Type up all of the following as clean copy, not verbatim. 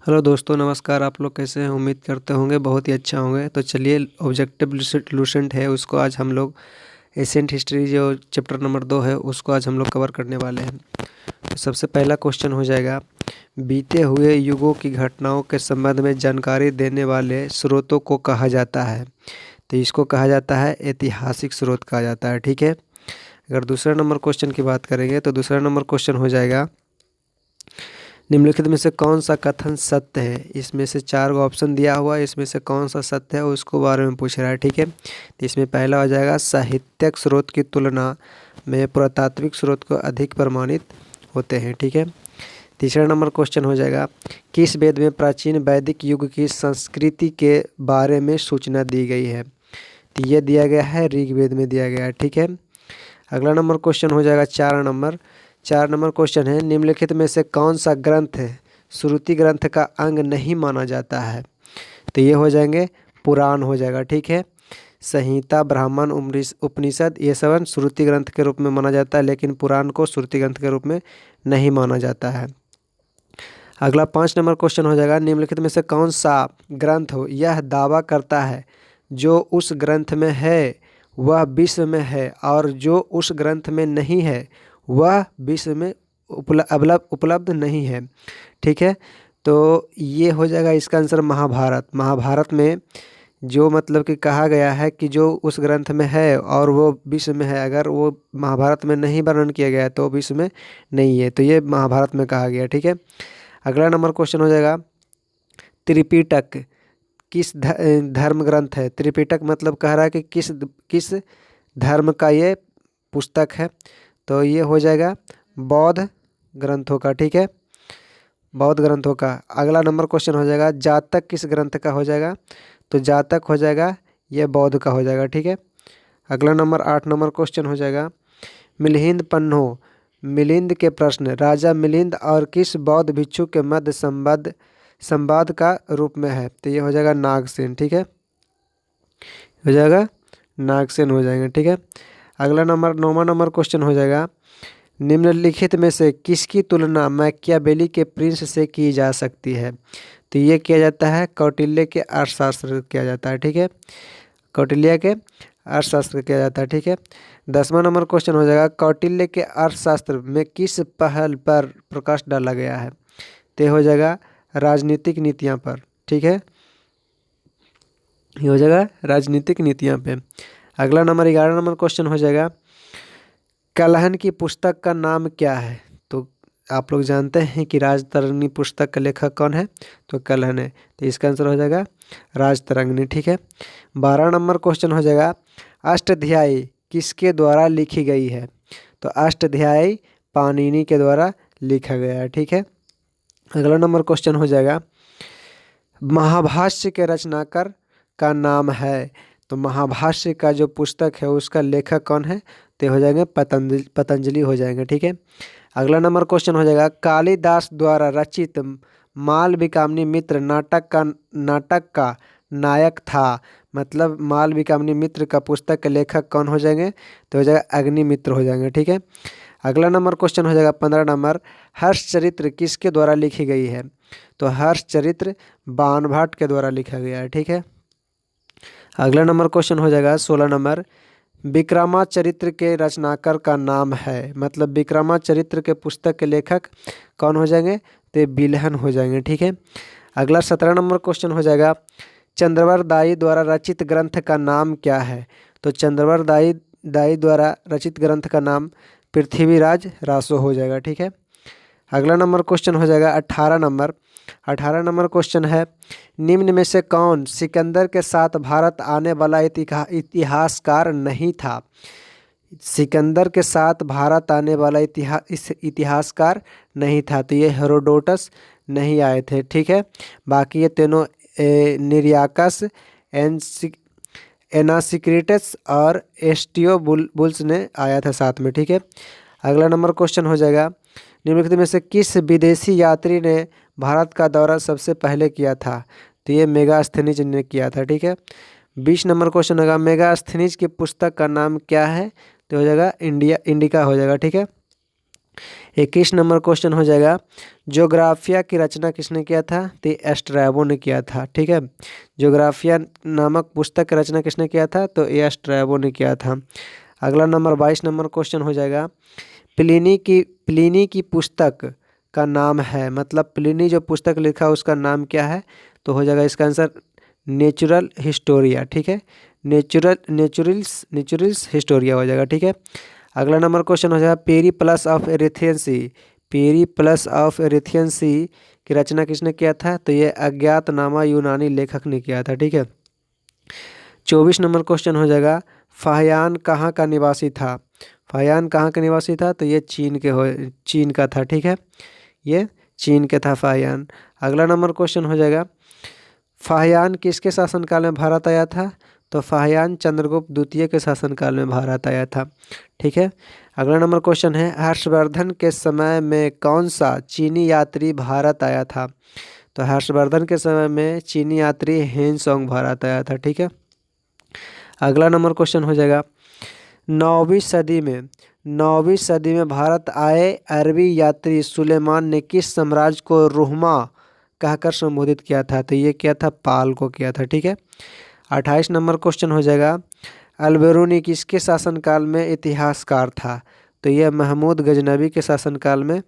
Hello दोस्तों, नमस्कार। आप लोग कैसे हैं? उम्मीद करते होंगे बहुत ही अच्छा होंगे। तो चलिए, ऑब्जेक्टिव लूसेंट है उसको आज हम लोग एशियंट हिस्ट्री जो चैप्टर नंबर 2 है उसको आज हम लोग कवर करने वाले हैं। तो सबसे पहला क्वेश्चन हो जाएगा, बीते हुए युगों की घटनाओं के संबंध में जानकारी देने वाले स्रोतों को कहा जाता है। तो इसको कहा जाता है ऐतिहासिक स्रोत कहा जाता है। ठीक है। अगर दूसरा नंबर क्वेश्चन की बात करेंगे तो दूसरा नंबर क्वेश्चन हो जाएगा, निम्नलिखित में से कौन सा कथन सत्य है। इसमें से 4 गो ऑप्शन दिया हुआ है, इसमें से कौन सा सत्य है उसको बारे में पूछ रहा है। ठीक है। तो इसमें पहला हो जाएगा, साहित्यिक स्रोत की तुलना में पुरातात्विक स्रोत को अधिक प्रमाणित होते हैं। ठीक है। तीसरा नंबर क्वेश्चन हो जाएगा, किस वेद में प्राचीन वैदिक युग की संस्कृति के बारे में सूचना दी गई है। तो ये दिया गया है ऋग्वेद में दिया गया है। ठीक है। अगला नंबर क्वेश्चन हो जाएगा 4 नंबर क्वेश्चन है, निम्नलिखित में से कौन सा ग्रंथ है श्रुति ग्रंथ का अंग नहीं माना जाता है। तो ये हो जाएंगे पुराण हो जाएगा। ठीक है। संहिता, ब्राह्मण, उपनिषद ये सब श्रुति ग्रंथ के रूप में माना जाता है, लेकिन पुराण को श्रुति ग्रंथ के रूप में नहीं माना जाता है। अगला 5 नंबर क्वेश्चन हो जाएगा, निम्नलिखित में से कौन सा ग्रंथ हो यह दावा करता है जो उस ग्रंथ में है वह विश्व में है, और जो उस ग्रंथ में नहीं है वह विश्व में उपलब्ध नहीं है। ठीक है। तो ये हो जाएगा इसका आंसर महाभारत में जो मतलब कि कहा गया है कि जो उस ग्रंथ में है और वो विश्व में है, अगर वो महाभारत में नहीं वर्णन किया गया है तो विश्व में नहीं है, तो ये महाभारत में कहा गया। ठीक है। अगला नंबर क्वेश्चन हो जाएगा, त्रिपिटक किस धर्म ग्रंथ है। त्रिपिटक मतलब कह रहा है कि किस धर्म का ये पुस्तक है। तो ये हो जाएगा बौद्ध ग्रंथों का। ठीक है, बौद्ध ग्रंथों का। अगला नंबर क्वेश्चन हो जाएगा, जातक किस ग्रंथ का हो जाएगा। तो जातक हो जाएगा ये बौद्ध का हो जाएगा। ठीक है। अगला नंबर 8 नंबर क्वेश्चन हो जाएगा, मिलिंद पन्नो मिलिंद के प्रश्न राजा मिलिंद और किस बौद्ध भिक्षु के मध्य संवाद का रूप में है। तो ये हो जाएगा नागसेन। ठीक है, हो जाएगा नागसेन हो जाएंगे। ठीक है। अगला नंबर 9वां नंबर क्वेश्चन हो जाएगा, निम्नलिखित में से किसकी तुलना मैकियावेली के प्रिंस से की जा सकती है। तो ये किया जाता है कौटिल्य के अर्थशास्त्र किया जाता है। ठीक है, कौटिल्य के अर्थशास्त्र किया जाता है। ठीक है। 10वां नंबर क्वेश्चन हो जाएगा, कौटिल्य के अर्थशास्त्र में किस पहल पर प्रकाश डाला गया है। तो हो जाएगा राजनीतिक नीतियाँ पर। ठीक है, ये हो जाएगा राजनीतिक नीतियाँ पे। अगला नंबर 11 नंबर क्वेश्चन हो जाएगा, कलहन की पुस्तक का नाम क्या है। तो आप लोग जानते हैं कि राजतरंगिणी पुस्तक का लेखक कौन है, तो कलहन है। तो इसका आंसर हो जाएगा राजतरंगिणी। ठीक है। 12 नंबर क्वेश्चन हो जाएगा, अष्टाध्यायी किसके द्वारा लिखी गई है। तो अष्टाध्यायी पाणिनि के द्वारा लिखा गया है। ठीक है। अगला नंबर क्वेश्चन हो जाएगा, महाभाष्य के रचनाकार का नाम है। तो महाभाष्य का जो पुस्तक है उसका लेखक कौन है। तो हो जाएंगे पतंजलि हो जाएंगे। ठीक है। अगला नंबर क्वेश्चन हो जाएगा, कालिदास द्वारा रचित मालविकाग्नि मित्र नाटक का नायक था। मतलब मालविकाग्नि मित्र का पुस्तक के लेखक कौन हो जाएंगे। तो हो जाएगा अग्निमित्र हो जाएंगे। ठीक है। अगला नंबर क्वेश्चन हो जाएगा 15 नंबर, हर्षचरित्र किसके द्वारा लिखी गई है। तो हर्षचरित्र बाणभट्ट के द्वारा लिखा गया है। ठीक है। अगला नंबर क्वेश्चन हो जाएगा 16 नंबर, विक्रमाचरित्र के रचनाकार का नाम है। मतलब विक्रमाचरित्र के पुस्तक के लेखक कौन हो जाएंगे। तो बिल्हन हो जाएंगे। ठीक है। अगला 17 नंबर क्वेश्चन हो जाएगा, चंद्रवर दाई द्वारा रचित ग्रंथ का नाम क्या है। तो चंद्रवर दाई द्वारा रचित ग्रंथ का नाम पृथ्वीराज रासो हो जाएगा। ठीक है। अगला नंबर क्वेश्चन हो जाएगा 18 नंबर क्वेश्चन है, निम्न में से कौन सिकंदर के साथ भारत आने वाला इतिहासकार नहीं था। सिकंदर के साथ भारत आने वाला इतिहासकार नहीं था। तो ये हेरोडोटस नहीं आए थे। ठीक है। बाकी ये तीनों निरियाकस, एनासिक्रिटस और एस्टियोबुल्स ने आया था साथ में। ठीक है। अगला नंबर क्वेश्चन हो जाएगा, निम्नलिखित में से किस विदेशी यात्री ने भारत का दौरा सबसे पहले किया था। तो ये मेगास्थनीज ने किया था। ठीक है। 20 नंबर क्वेश्चन होगा, मेगास्थनीज की पुस्तक का नाम क्या है। तो हो जाएगा इंडिका हो जाएगा। ठीक है। 21 नंबर क्वेश्चन हो जाएगा, ज्योग्राफिया की रचना किसने किया था? तो एस्ट्रैबो ने किया था। ठीक है, ज्योग्राफिया नामक पुस्तक की रचना किसने किया था? तो एस्ट्रैबो ने किया था। अगला नंबर 22 नंबर क्वेश्चन हो जाएगा, प्लिनी की पुस्तक का नाम है, मतलब प्लिनी जो पुस्तक लिखा उसका नाम क्या है? तो हो जाएगा इसका आंसर नेचुरल हिस्टोरिया। ठीक है, नेचुरल्स हिस्टोरिया हो जाएगा। ठीक है, अगला नंबर क्वेश्चन हो जाएगा, पेरी प्लस ऑफ एरिथियंसी की रचना किसने किया था? तो ये अज्ञातनामा यूनानी लेखक ने किया था। ठीक है, 24 नंबर क्वेश्चन हो जाएगा, फाहियान कहाँ का निवासी था? फाहियान कहाँ का निवासी था? तो ये चीन का था। ठीक है, ये चीन के था फाहियान। अगला नंबर क्वेश्चन हो जाएगा, फाहियान किसके शासनकाल में भारत आया था? तो फाहियान चंद्रगुप्त द्वितीय के शासनकाल में भारत आया था। ठीक है, अगला नंबर क्वेश्चन है, हर्षवर्धन के समय में कौन सा चीनी यात्री भारत आया था? तो हर्षवर्धन के समय में चीनी यात्री हेनसोंग भारत आया था। ठीक है, अगला नंबर क्वेश्चन हो जाएगा, 9वीं सदी में भारत आए अरबी यात्री सुलेमान ने किस साम्राज्य को रुहमा कहकर संबोधित किया था? तो ये क्या था? पाल को किया था। ठीक है, 28 नंबर क्वेश्चन हो जाएगा, अलबेरूनी किसके शासनकाल में इतिहासकार था? तो ये महमूद गजनबी के शासनकाल में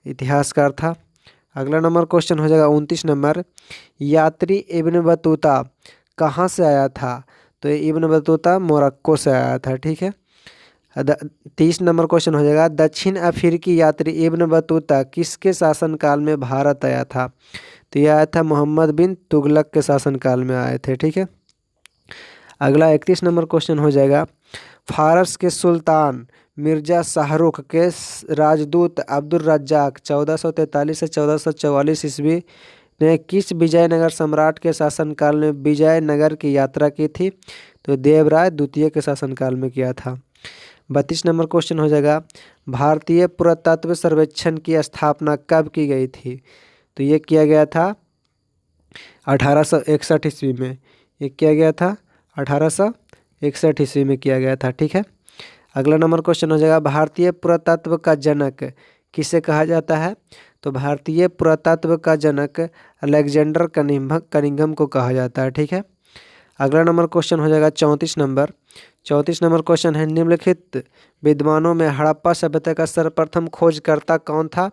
इतिहासकार था। अगला नंबर क्वेश्चन हो जाएगा 29 नंबर, यात्री इब्न बतूता कहाँ से आया था? तो ये इब्न बतूता मोरक्को से आया था। ठीक है, 30 नंबर क्वेश्चन हो जाएगा, दक्षिण अफ्रीकी यात्री इब्न बतूता किसके शासनकाल में भारत आया था? तो यह आया था मोहम्मद बिन तुगलक के शासनकाल में आए थे। ठीक है, अगला 31 नंबर क्वेश्चन हो जाएगा, फारस के सुल्तान मिर्जा शाहरुख के राजदूत अब्दुल रज्जाक 1443 से 1444 ईस्वी ने किस विजयनगर सम्राट के शासनकाल में विजयनगर की यात्रा की थी? तो देवराय द्वितीय के शासनकाल में किया था। 32 नंबर क्वेश्चन हो जाएगा, भारतीय पुरातत्व सर्वेक्षण की स्थापना कब की गई थी? तो ये किया गया था 1861 ईस्वी में। ये किया गया था 1861 ईस्वी में किया गया था। ठीक है, अगला नंबर क्वेश्चन हो जाएगा, भारतीय पुरातत्व का जनक किसे कहा जाता है? तो भारतीय पुरातत्व का जनक अलेक्जेंडर कनिंघम को कहा जाता है। ठीक है, अगला नंबर क्वेश्चन हो जाएगा 34 नंबर क्वेश्चन है, निम्नलिखित विद्वानों में हड़प्पा सभ्यता का सर्वप्रथम खोजकर्ता कौन था?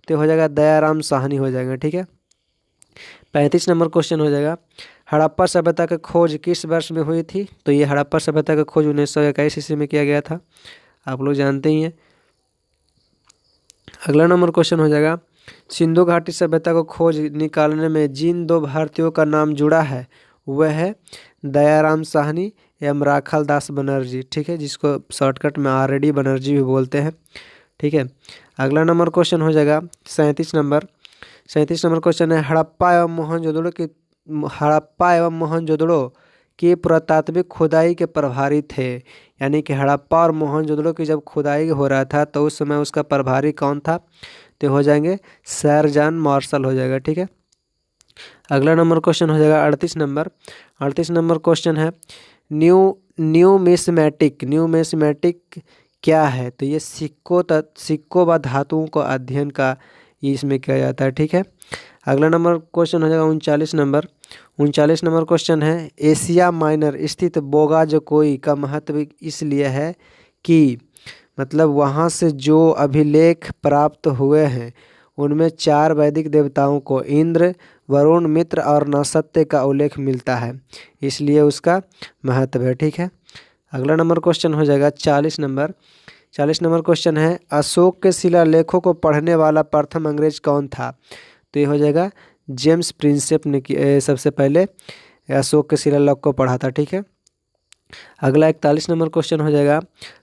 तो हो जाएगा दयाराम साहनी हो जाएगा। ठीक है, 35 नंबर क्वेश्चन हो जाएगा, हड़प्पा सभ्यता की खोज किस वर्ष में हुई थी? तो ये हड़प्पा सभ्यता की खोज 1921 ईस्वी में किया गया था, आप लोग जानते ही हैं। अगला नंबर क्वेश्चन हो जाएगा, सिंधु घाटी सभ्यता को खोज निकालने में जिन दो भारतीयों का नाम जुड़ा है वह है दयाराम साहनी एवं राखाल दास बनर्जी। ठीक है, जिसको शॉर्टकट में RD बनर्जी भी बोलते हैं। ठीक है, अगला नंबर क्वेश्चन हो जाएगा 37 नंबर क्वेश्चन है, हड़प्पा एवं मोहनजोदड़ो के पुरातात्विक खुदाई के प्रभारी थे। यानी कि हड़प्पा और मोहनजोदड़ो की जब खुदाई हो रहा था तो उस समय उसका प्रभारी कौन था? तो हो जाएंगे सर जॉन मार्शल हो जाएगा। ठीक है, अगला नंबर क्वेश्चन हो जाएगा 38 नंबर क्वेश्चन है, न्यूमिस्मेटिक क्या है? तो ये सिक्कों व धातुओं को अध्ययन का इसमें किया जाता है। ठीक है, अगला नंबर क्वेश्चन हो जाएगा 39 नंबर क्वेश्चन है, एशिया माइनर स्थित बोगाजोकोई का महत्व इसलिए है कि मतलब वहाँ से जो अभिलेख प्राप्त हुए हैं उनमें 4 वैदिक देवताओं को इंद्र, वरुण, मित्र और नसत्य का उल्लेख मिलता है, इसलिए उसका महत्व है। ठीक है, अगला नंबर क्वेश्चन हो जाएगा 40 नंबर क्वेश्चन है, अशोक के शिलालेखों को पढ़ने वाला प्रथम अंग्रेज कौन था? तो ये हो जाएगा जेम्स प्रिंसेप ने सबसे पहले अशोक के शिलालेख को पढ़ा था। ठीक है, अगला 41 नंबर क्वेश्चन हो जाएगा,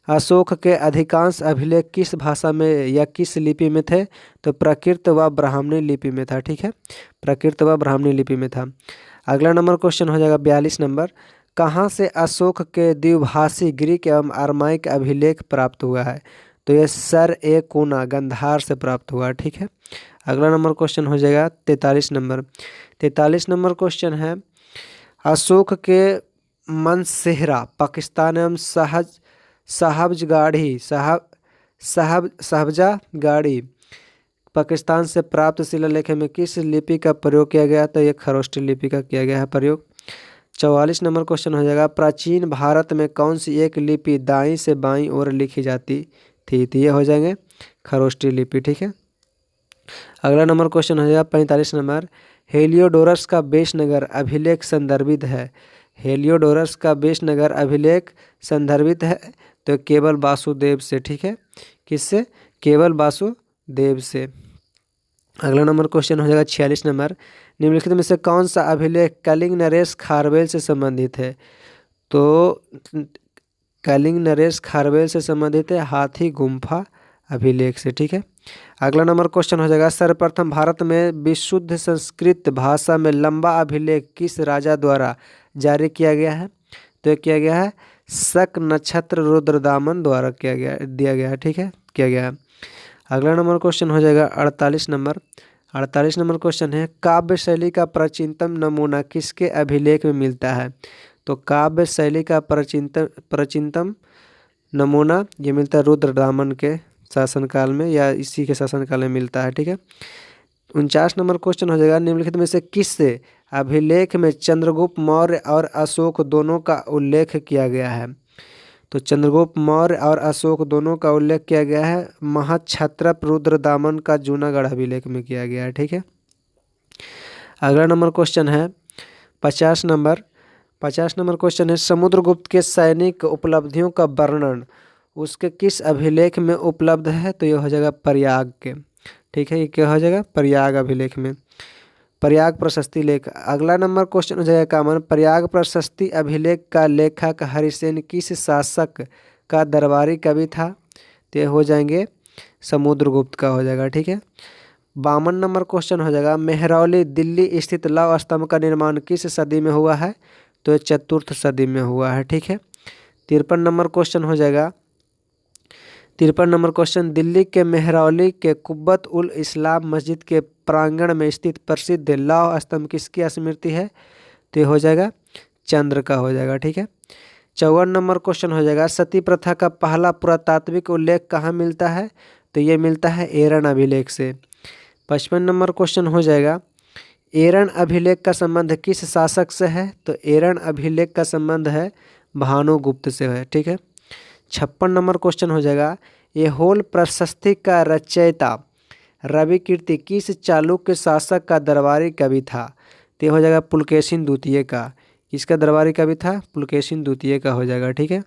अशोक के अधिकांश अभिलेख किस भाषा में या किस लिपि में थे? तो प्राकृत व ब्राह्मणी लिपि में था। ठीक है, प्राकृत व ब्राह्मणी लिपि में था। अगला नंबर क्वेश्चन हो जाएगा 42 नंबर, कहाँ से अशोक के द्विभाषी ग्रीक एवं अरमाइक अभिलेख प्राप्त हुआ है? तो ये सर ए कोना गंधार से प्राप्त हुआ। ठीक है, अगला नंबर क्वेश्चन हो जाएगा 43 नंबर क्वेश्चन है, अशोक के मनसेहरा पाकिस्तान एवं साहबजा गाड़ी पाकिस्तान से प्राप्त शिलालेख में किस लिपि का प्रयोग किया गया? तो ये खरोष्टी लिपि का किया गया है प्रयोग। 44 नंबर क्वेश्चन हो जाएगा, प्राचीन भारत में कौन सी एक लिपि दाईं से बाईं ओर लिखी जाती थी? तो ये हो जाएंगे खरोष्टी लिपि, ठीक है। अगला नंबर क्वेश्चन हो जाएगा 45 नंबर, हेलियोडोरस का बेशनगर अभिलेख संदर्भित है। हेलियोडोरस का बेशनगर अभिलेख संदर्भित है तो केवल वासुदेव से, ठीक है। किससे? केवल वासुदेव से। अगला नंबर क्वेश्चन हो जाएगा 46 नंबर, निम्नलिखित में से कौन सा अभिलेख कलिंग नरेश खारवेल से संबंधित है? तो कलिंग नरेश खारवेल से संबंधित है हाथी गुम्फा अभिलेख से, ठीक है। अगला नंबर क्वेश्चन हो जाएगा, सर्वप्रथम भारत में विशुद्ध संस्कृत भाषा में लंबा अभिलेख किस राजा द्वारा जारी किया गया है? तो ये किया गया है शक नक्षत्र रुद्रदामन द्वारा दिया गया है, ठीक है, किया गया है। अगला नंबर क्वेश्चन हो जाएगा 48 नंबर। 48 नंबर क्वेश्चन है, काव्य शैली का प्राचीनतम नमूना किसके अभिलेख में मिलता है? तो काव्य शैली का प्राचीनतम नमूना ये मिलता है रुद्रदामन के शासनकाल में या इसी के शासनकाल में मिलता है, ठीक है। 49 नंबर क्वेश्चन हो जाएगा, निम्नलिखित में से किस अभिलेख में चंद्रगुप्त मौर्य और अशोक दोनों का उल्लेख किया गया है? तो चंद्रगुप्त मौर्य और अशोक दोनों का उल्लेख किया गया है महाक्षत्रप रुद्रदामन का जूनागढ़ अभिलेख में किया गया है, ठीक है। अगला नंबर क्वेश्चन है 50 नंबर। 50 नंबर क्वेश्चन है, समुद्रगुप्त के सैनिक उपलब्धियों का वर्णन उसके किस अभिलेख में उपलब्ध है? तो यह हो जाएगा प्रयाग के, ठीक है। ये क्या हो जाएगा? प्रयाग अभिलेख में, प्रयाग प्रशस्ति लेख। अगला नंबर क्वेश्चन हो जाएगा कामन, प्रयाग प्रशस्ति अभिलेख का लेखक हरिसेन किस शासक का दरबारी कवि था? तो ये हो जाएंगे समुद्रगुप्त का हो जाएगा, ठीक है। 52 नंबर क्वेश्चन हो जाएगा, मेहरौली दिल्ली स्थित लौह स्तंभ का निर्माण किस सदी में हुआ है? तो ये चतुर्थ सदी में हुआ है, ठीक है। 53 नंबर क्वेश्चन हो जाएगा, 53 नंबर क्वेश्चन, दिल्ली के मेहरौली के कुब्बत उल इस्लाम मस्जिद के प्रांगण में स्थित प्रसिद्ध लौह स्तंभ किसकी स्मृति है? तो ये हो जाएगा चंद्र का हो जाएगा, ठीक है। 54 नंबर क्वेश्चन हो जाएगा, सती प्रथा का पहला पुरातात्विक उल्लेख कहाँ मिलता है? तो ये मिलता है एरन अभिलेख से। 55 नंबर क्वेश्चन हो जाएगा, एरन अभिलेख का संबंध किस शासक से है? तो एरन अभिलेख का संबंध है भानुगुप्त से है, ठीक है। 56 नंबर क्वेश्चन हो जाएगा, ऐहोल प्रशस्ति का रचयिता रवि कीर्ति किस चालुक्य शासक का दरबारी कवि था? तो हो जाएगा पुलकेशिन द्वितीय का। किसका दरबारी कवि था? पुलकेशिन द्वितीय का हो जाएगा, ठीक है।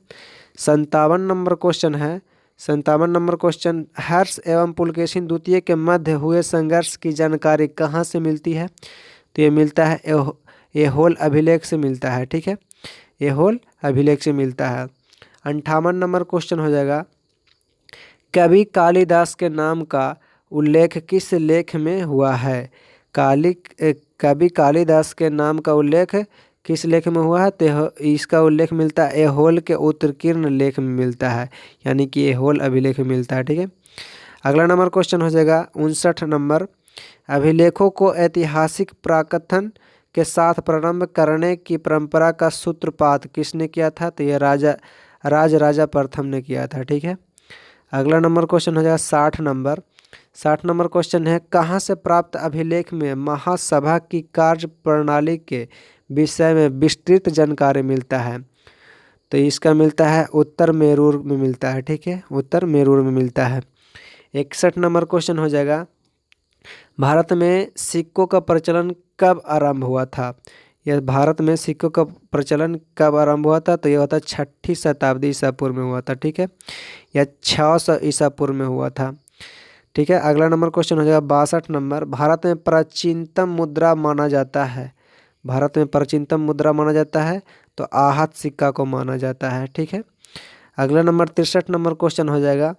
57 नंबर क्वेश्चन है, 57 नंबर क्वेश्चन, हर्ष एवं पुलकेशिन द्वितीय के मध्य हुए संघर्ष की जानकारी कहाँ से मिलती है? तो ये मिलता है ऐहोल अभिलेख से मिलता है, ठीक है। ऐहोल अभिलेख से मिलता है। 58 नंबर क्वेश्चन हो जाएगा, कवि कालिदास के नाम का उल्लेख किस लेख में हुआ है? कवि कालिदास के नाम का उल्लेख किस लेख में हुआ है? तो इसका उल्लेख मिलता है ऐहोल के उत्कीर्ण लेख में मिलता है, यानी कि ऐहोल अभिलेख में मिलता है, ठीक है। अगला नंबर क्वेश्चन हो जाएगा 59 नंबर, अभिलेखों को ऐतिहासिक प्राकथन के साथ प्रारंभ करने की परंपरा का सूत्रपात किसने किया था? तो यह राजा प्रथम ने किया था, ठीक है। अगला नंबर क्वेश्चन हो जाएगा 60 नंबर। 60 नंबर क्वेश्चन है, कहाँ से प्राप्त अभिलेख में महासभा की कार्य प्रणाली के विषय में विस्तृत जानकारी मिलता है? तो इसका मिलता है उत्तर मेरूर में मिलता है, ठीक है, उत्तर मेरूर में मिलता है। 61 नंबर क्वेश्चन हो जाएगा, भारत में सिक्कों का प्रचलन कब आरंभ हुआ था? यह भारत में सिक्कों का प्रचलन कब आरंभ हुआ था? तो यह होता 6ठी शताब्दी ईसा पूर्व में हुआ था, ठीक है, या 600 ईसा पूर्व में हुआ था, ठीक है। अगला नंबर क्वेश्चन हो जाएगा 62 नंबर, भारत में प्राचीनतम मुद्रा माना जाता है? भारत में प्राचीनतम मुद्रा माना जाता है तो आहत सिक्का को माना जाता है, ठीक है। अगला नंबर 63 नंबर क्वेश्चन हो जाएगा,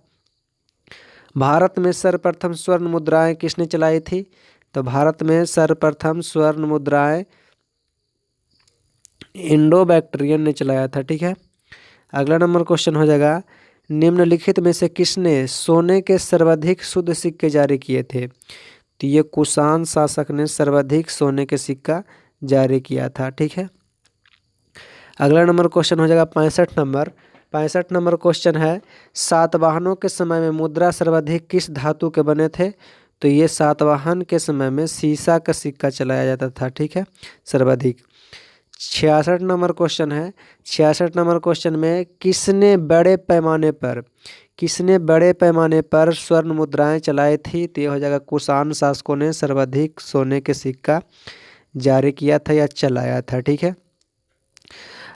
भारत में सर्वप्रथम स्वर्ण मुद्राएं किसने चलाई थी? तो भारत में सर्वप्रथम स्वर्ण मुद्राएं इंडो बैक्ट्रियन ने चलाया था, ठीक है। अगला नंबर क्वेश्चन हो जाएगा, निम्नलिखित में से किसने सोने के सर्वाधिक शुद्ध सिक्के जारी किए थे? तो ये कुषाण शासक ने सर्वाधिक सोने के सिक्का जारी किया था, ठीक है। अगला नंबर क्वेश्चन हो जाएगा 65 नंबर, 65 नंबर क्वेश्चन है, सातवाहनों के समय में मुद्रा सर्वाधिक किस धातु के बने थे? तो ये सातवाहन के समय में सीसा का सिक्का चलाया जाता था, ठीक है, सर्वाधिक। 66 नंबर क्वेश्चन है, 66 नंबर क्वेश्चन में किसने बड़े पैमाने पर स्वर्ण मुद्राएं चलाई थी? तो ये हो जाएगा कुषाण शासकों ने सर्वाधिक सोने के सिक्का जारी किया था या चलाया था, ठीक है।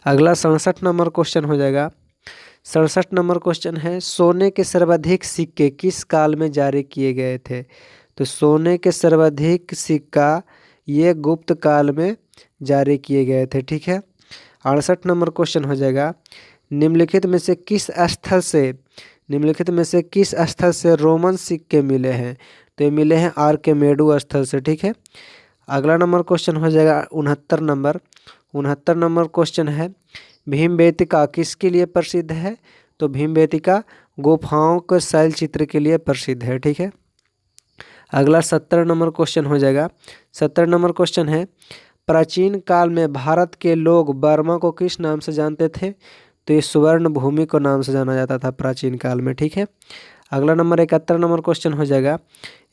अगला 67 नंबर क्वेश्चन हो जाएगा। 67 नंबर क्वेश्चन है, सोने के सर्वाधिक सिक्के किस काल में जारी किए गए थे? तो सोने के सर्वाधिक सिक्का ये गुप्त काल में जारी किए गए थे, ठीक है। 68 नंबर क्वेश्चन हो जाएगा, निम्नलिखित में से किस स्थल से रोमन सिक्के मिले हैं? तो ये मिले हैं आर्केमेडू स्थल से, ठीक है। अगला नंबर क्वेश्चन हो जाएगा 69 नंबर क्वेश्चन है, भीमबेटका किसके लिए प्रसिद्ध है? तो भीमबेटका गुफाओं के शैल चित्र के लिए प्रसिद्ध है, ठीक है। अगला 70 नंबर क्वेश्चन हो जाएगा। 70 नंबर क्वेश्चन है, प्राचीन काल में भारत के लोग बर्मा को किस नाम से जानते थे? तो ये स्वर्ण भूमि को नाम से जाना जाता था प्राचीन काल में, ठीक है। अगला नंबर 71 नंबर क्वेश्चन हो जाएगा।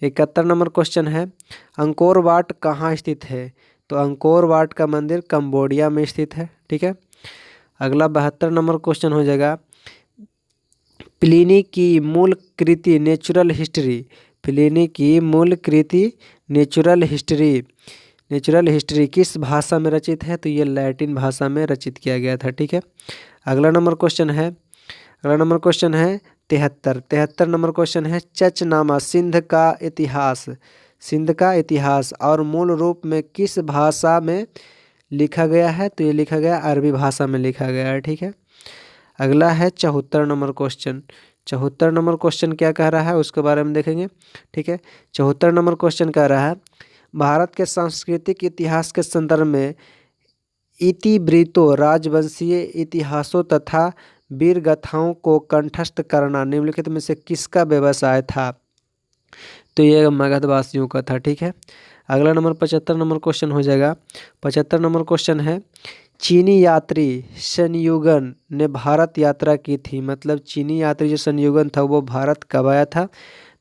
71 नंबर क्वेश्चन है, अंकोर वाट कहाँ स्थित है? तो अंकोर वाट का मंदिर कंबोडिया में स्थित है, ठीक है। अगला 72 नंबर क्वेश्चन हो जाएगा, प्लिनी की मूल कृति नेचुरल हिस्ट्री किस भाषा में रचित है? तो ये लैटिन भाषा में रचित किया गया था, ठीक है। अगला नंबर क्वेश्चन है 73 नंबर क्वेश्चन है, चचनामा सिंध का इतिहास और मूल रूप में किस भाषा में लिखा गया है? तो ये लिखा गया अरबी भाषा में लिखा गया है, ठीक है। अगला है 74 नंबर क्वेश्चन। 74 नंबर क्वेश्चन क्या कह रहा है उसके बारे में देखेंगे, ठीक है। 74 नंबर क्वेश्चन कह रहा है, भारत के सांस्कृतिक इतिहास के संदर्भ में इतिवृत्तों, राजवंशीय इतिहासों तथा वीर गाथाओं को कंठस्थ करना निम्नलिखित में से किसका व्यवसाय था? तो ये मगधवासियों का था, ठीक है। अगला नंबर 75 नंबर क्वेश्चन हो जाएगा। 75 नंबर क्वेश्चन है, चीनी यात्री संयुगन ने भारत यात्रा की थी, मतलब चीनी यात्री जो संयुगन था वो भारत कब आया था?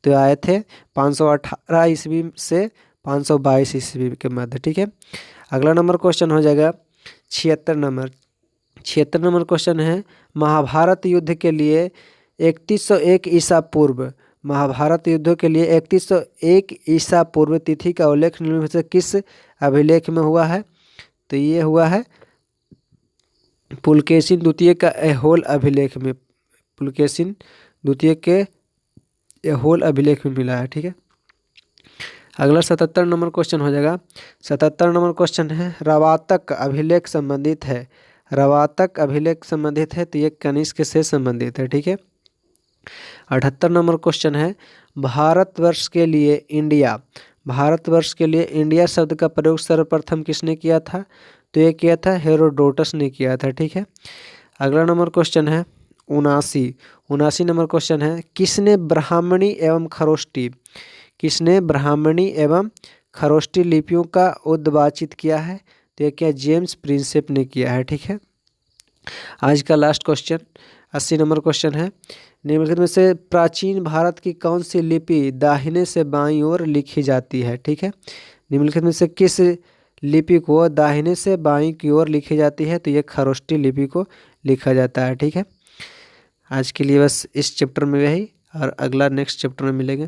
तो आए थे 518 ईस्वी से 522 ईस्वी के मध्य, ठीक है। अगला नंबर क्वेश्चन हो जाएगा 76 नंबर क्वेश्चन है, महाभारत युद्ध के लिए 3101 ईसा पूर्व तिथि का उल्लेख निम्न में से किस अभिलेख में हुआ है? तो ये हुआ है पुलकेशिन द्वितीय का ऐहोल अभिलेख में, पुलकेशिन द्वितीय के ऐहोल अभिलेख में मिला है, ठीक है। अगला 77 नंबर क्वेश्चन हो जाएगा। 77 नंबर क्वेश्चन है, रवातक अभिलेख संबंधित है तो ये कनिष्क से संबंधित है, ठीक है। 78 नंबर क्वेश्चन है, भारतवर्ष के लिए इंडिया शब्द का प्रयोग सर्वप्रथम किसने किया था? तो ये किया था हेरोडोटस ने किया था, ठीक है। अगला नंबर क्वेश्चन है 79 नंबर क्वेश्चन है, किसने ब्राह्मणी एवं खरोष्टी लिपियों का उद्वाचित किया है? तो ये क्या जेम्स प्रिंसेप ने किया है, ठीक है। आज का लास्ट क्वेश्चन 80 नंबर क्वेश्चन है, निम्नलिखित में से प्राचीन भारत की कौन सी लिपि दाहिने से बाईं ओर लिखी जाती है? ठीक है, निम्नलिखित में से किस लिपि को दाहिने से बाईं की ओर लिखी जाती है? तो ये खरोष्टी लिपि को लिखा जाता है। ठीक है, आज के लिए बस इस चैप्टर में यही, और अगला नेक्स्ट चैप्टर में मिलेंगे।